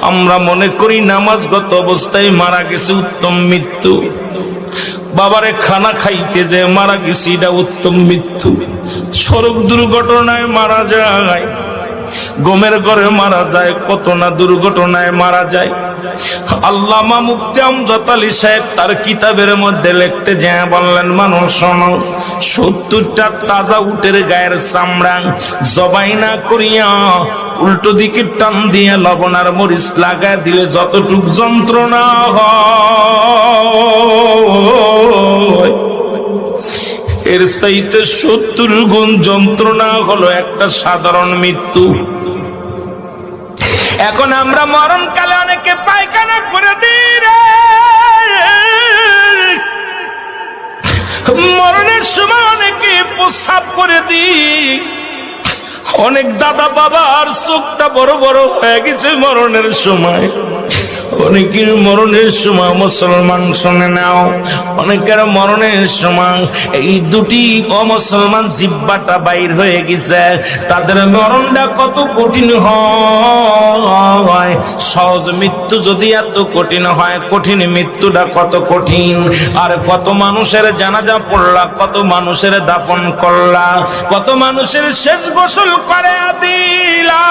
আমরা মনে করি নামাজগত অবস্থায় মারা গেছে উত্তম মৃত্যু, বাবারে খানা খাইতে যে মারা গেছে এটা উত্তম মৃত্যু। সড়ক দুর্ঘটনায় মারা যায়, গমের ঘরে মারা যায়, কত না দুর্ঘটনায় মারা যায়। আল্লামা মুফতি আমজাদ আলী সাহেব তার কিতাবের মধ্যে লিখতে যায় বললেন, মানুষ শোনো, 70টা তাজা উটের গায়ের চামড়া জবাই না করিয়া উল্টো দিকে টান দিয়ে লবণ আর মরিচ লাগায় দিলে যতটুক যন্ত্রণা হয়, এর চাইতে 70 গুণ যন্ত্রণা হলো একটা সাধারণ মৃত্যু। এখন আমরা মরণকালে অনেকে পায়খানা করে দিই রে, মরণের সময় অনেকে প্রস্রাব করে দিই। অনেক দাদা বাবার চোখটা বড় বড় হয়ে গেছে মরণের সময়। অনেকের মরণের সময় মুসলমান শুনে নাও, অনেকের মরণের সময় এই দুটি অমুসলমান জিহ্বাটা বাইর হয়ে গেছে। তাদের মরণটা কত কঠিন হয়। সহজ মৃত্যু যদি এত কঠিন হয়, কঠিন মৃত্যুটা কত কঠিন। আর কত মানুষের জানাজা পড়লা, কত মানুষের দাফন করলা, কত মানুষের শেষ গোসল করে দিলা।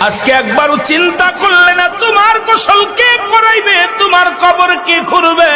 আজকে একবারও চিন্তা করলে না তোমার গোসল কে করাইবে, তোমার কবর কে খুঁড়বে?